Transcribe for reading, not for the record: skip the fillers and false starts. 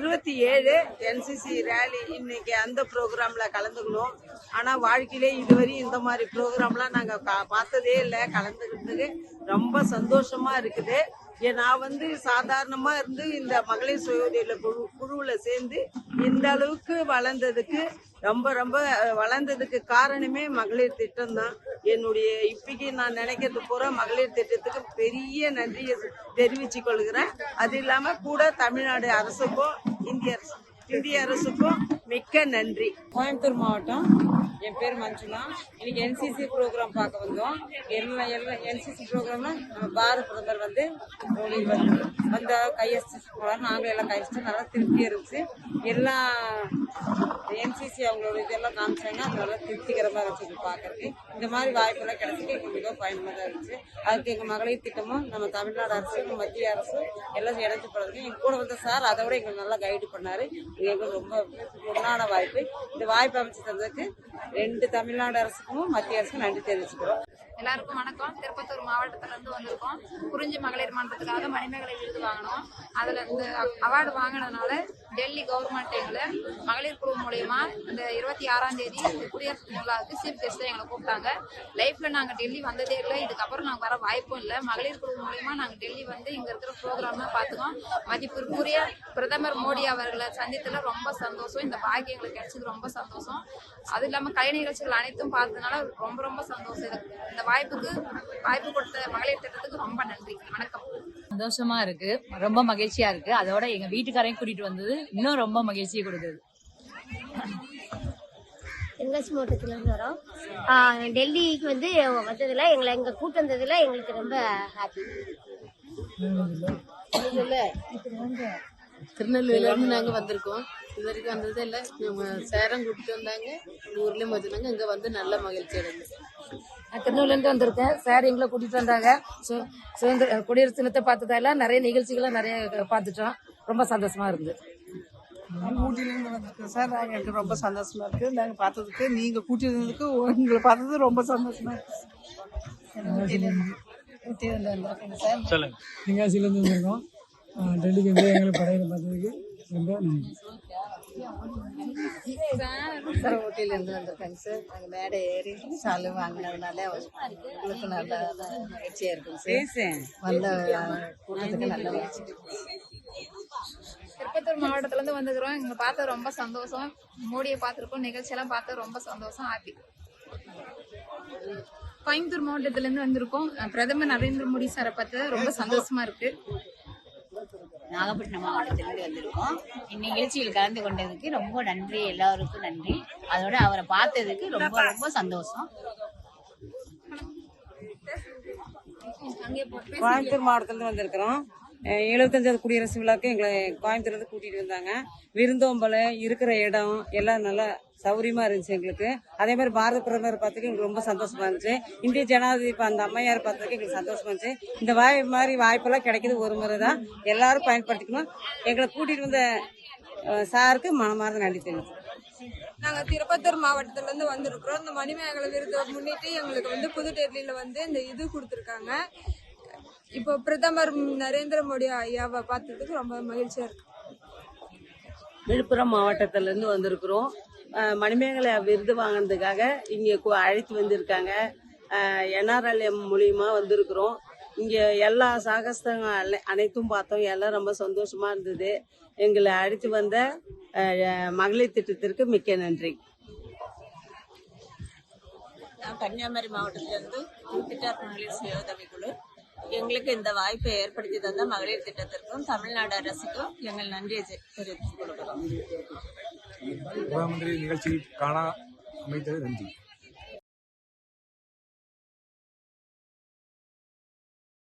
27 NCC rally இன்னைக்கு அந்த ப்ரோக்ராம்ல கலந்துக்கணும். ஆனா வாழ்க்கையிலே இதுவரையும் இந்த மாதிரி ப்ரோக்ராம்லாம் நாங்க பார்த்ததே இல்லை. கலந்துக்கிட்டதுக்கு ரொம்ப சந்தோஷமா இருக்குது. நான் சாதாரணமா இருந்து இந்த மகளிர் சுய உதவி குழுவுல சேர்ந்து இந்த அளவுக்கு வளர்ந்ததுக்கு ரொம்ப வளர்ந்ததுக்கு காரணமே மகளிர் திட்டம் தான். என்னுடைய இப்பைக்கு நான் நினைக்கிறது பூரா மகளிர் திட்டத்துக்கு பெரிய நன்றியை தெரிவிச்சு கொள்கிறேன். அது இல்லாம கூட தமிழ்நாடு அரசுக்கும் இந்திய அரசுக்கும் மிக்க நன்றி. கோயம்புத்தூர் மாவட்டம், என் பேர் மஞ்சுளா. இன்னைக்கு என்சிசி ப்ரோக்ராம் பார்க்க வந்தோம். என்சிசி ப்ரோக்ராம்ல நம்ம பாரத பிரதமர் வந்த கையெழுத்து போனார். நாங்களும் எல்லாம் கையெழுத்து நல்லா திருப்தியா இருந்துச்சு. எல்லா என்சிசி அவங்களோட இதெல்லாம் காமிச்சாங்க. அதனால திருப்திகரமா இருந்துச்சு பார்க்கறதுக்கு. இந்த மாதிரி வாய்ப்பெல்லாம் கிடைச்சிட்டு எங்களுக்கு மிகவும் பயனுள்ளதாக இருந்துச்சு. அதுக்கு எங்கள் மகளிர் திட்டமும் நம்ம தமிழ்நாடு அரசு மத்திய அரசு எல்லாம் இணைஞ்சு போடுறதுக்கு எங்க கூட வந்த சார் அதை விட எங்களுக்கு நல்லா கைடு பண்ணாரு. எங்களுக்கு ரொம்ப பொன்னான வாய்ப்பு. இந்த வாய்ப்பு அமைச்சு தந்ததுக்கு 2 தமிழ்நாடு அரசுக்கும் மத்திய அரசுக்கும் நன்றி தெரிவிச்சுக்கிறோம். எல்லாருக்கும் வணக்கம். திருப்பத்தூர் மாவட்டத்துல இருந்து வந்திருக்கோம். குறிஞ்சி மகளிர் மன்றத்துக்காக மணிமேகலை விருது வாங்கினோம். அதுல இந்த அவார்டு வாங்கினதுனால டெல்லி கவர்மெண்ட் எங்களை மகளிர் குழு மூலயமா இந்த 26ஆம் தேதி குடியரசு விழாவுக்கு சீஃப் கெஸ்டா எங்களை கூப்பிட்டாங்க. லைஃப்ல நாங்க டெல்லி வந்ததே இல்லை. இதுக்கப்புறம் நாங்க வர வாய்ப்பும் இல்லை. மகளிர் குழு மூலயமா நாங்க டெல்லி இங்க இருக்கிற ப்ரோக்ராம் பார்த்துக்கோம். மதிப்பிற்குரிய பிரதமர் மோடி அவர்களை சந்தித்துல ரொம்ப சந்தோஷம். இந்த பாக்கியம் எங்களுக்கு கிடைச்சது ரொம்ப சந்தோஷம். அது இல்லாம கலை நிகழ்ச்சிகள் அனைத்தும் பார்த்ததுனால ரொம்ப சந்தோஷம். இந்த வாய்ப்பு கொடுத்த மகளிர் திட்டத்துக்கு ரொம்ப நன்றி. வணக்கம். சந்தோஷமா இருக்கு, ரொம்ப மகிழ்ச்சியா இருக்கு. அதோட எங்க வீட்டுக்காரையும் கூட்டிட்டு வந்தது இன்னும் ரொம்ப மகிழ்ச்சியை கொடுக்குது. தென்காசி மாவட்டத்துல இருந்து வரோம். டெல்லிக்கு வந்ததுல எங்க கூட்டு வந்ததுல எங்களுக்கு ரொம்ப ஹாப்பி. திருநெல்வேலியில இருந்து நாங்க வந்திருக்கோம். இது வரைக்கும் வந்ததே இல்லை. நம்ம சேரம் கூப்பிட்டு வந்தாங்க, ஊர்லயும் வந்தாங்க. இங்க வந்து நல்ல மகிழ்ச்சி அடைஞ்சு. நான் திருநெல்வேலிருந்து வந்திருக்கேன். சார் எங்களை கூட்டிட்டு வந்தாங்க. சுதந்திர குடியரசு தினத்தை பார்த்ததால நிறைய நிகழ்ச்சிகளை நிறைய பார்த்துட்டோம். ரொம்ப சந்தோஷமா இருந்து. ஊட்டியிலேருந்து வந்திருக்கோம் சார். எங்களுக்கு ரொம்ப சந்தோஷமா இருக்கு. நாங்க பார்த்ததுக்கு, நீங்க கூட்டிட்டு வந்ததுக்கு, உங்களை பார்த்தது ரொம்ப சந்தோஷமா இருக்கு. தென்காசியிலேருந்து வந்திருக்கோம். டெல்லிக்கு வந்து எங்களை படையில் பார்த்ததுக்கு ரொம்ப நன்றி சார். ஊட்டியிலேருந்து வந்திருக்காங்க சார். நாங்கள் மேடை ஏறி சாலு வாங்கினதுனால உங்களுக்கு நல்ல மகிழ்ச்சியா இருக்கும் சார். வந்த கூட்டத்துக்கு நல்ல மகிழ்ச்சி. திருப்பத்தூர் மாவட்டத்துல இருந்து வந்துக்கிறோம். எங்களை பார்த்து ரொம்ப சந்தோஷம். மோடியை பார்த்துருக்கோம். நிகழ்ச்சியெல்லாம் பார்த்து ரொம்ப சந்தோஷம். ஹாப்பி. கோயம்புத்தூர் மாவட்டத்துல இருந்து வந்திருக்கோம். பிரதமர் நரேந்திர மோடி சாரை பார்த்து ரொம்ப சந்தோஷமா இருக்கு. நாகப்பட்டினம் மாவட்டத்திலிருந்து வந்திருக்கோம். இந்நிகழ்ச்சியில் கலந்து கொண்டதுக்கு ரொம்ப நன்றி. எல்லாருக்கும் நன்றி. அதோட அவரை பார்த்ததுக்கு ரொம்ப சந்தோஷம். கோயம்புத்தூர் மாவட்டத்திலிருந்து வந்திருக்கிறோம். 75வது குடியரசு விழாக்கு எங்களை கோயம்புத்தூர்ல இருந்து கூட்டிட்டு வந்தாங்க. விருந்தோம்பல இருக்கிற இடம் எல்லாம் நல்லா சௌரியமா இருந்துச்சு எங்களுக்கு. அதே மாதிரி பாரத பிரதமர் பார்த்ததுக்கு எங்களுக்கு ரொம்ப சந்தோஷமா இருந்துச்சு. இந்திய ஜனாதிபதி அந்த அம்மையார் பார்த்ததுக்கு எங்களுக்கு சந்தோஷமா இருந்துச்சு. இந்த மாதிரி வாய்ப்பெல்லாம் கிடைக்கிறது ஒரு முறை தான். எல்லாரும் பயன்படுத்திக்கணும். எங்களை கூட்டிட்டு வந்த சாருக்கு மனமார்ந்த நன்றி தெரிவிச்சு. நாங்க திருப்பத்தூர் மாவட்டத்துல இருந்து வந்திருக்கிறோம். இந்த மணிமேகலை விருதை முன்னிட்டு எங்களுக்கு புதுடெல்லியில இந்த இது கொடுத்துருக்காங்க. இப்போ பிரதமர் நரேந்திர மோடி ஐயாவை பார்த்ததுக்கு ரொம்ப மகிழ்ச்சியா இருக்கு. விழுப்புரம் மாவட்டத்துல இருந்து வந்திருக்கிறோம். மணிமேகலை விருது வாங்கினதுக்காக இங்க அழைத்து வந்திருக்காங்க. NRLM மூலியமா வந்திருக்கிறோம். இங்க எல்லா சாகசங்கள் அனைத்தும் பார்த்தோம். எல்லாம் ரொம்ப சந்தோஷமா இருந்தது. எங்களை அழைத்து வந்த மகளிர் திட்டத்திற்கு மிக்க நன்றி. கன்னியாகுமரி மாவட்டத்திலிருந்து திட்டார் மகளிர் சுய உதவி குழு எங்களுக்கு இந்த வாய்ப்பை ஏற்படுத்தி தந்த மகளிர் திட்டத்திற்கும் தமிழ்நாடு அரசுக்கும் எங்கள் நன்றியை தெரிவித்துக் கொள்கிறோம். பிரதம மந்திரி நிகழ்ச்சி காண அமைத்தது நன்றி.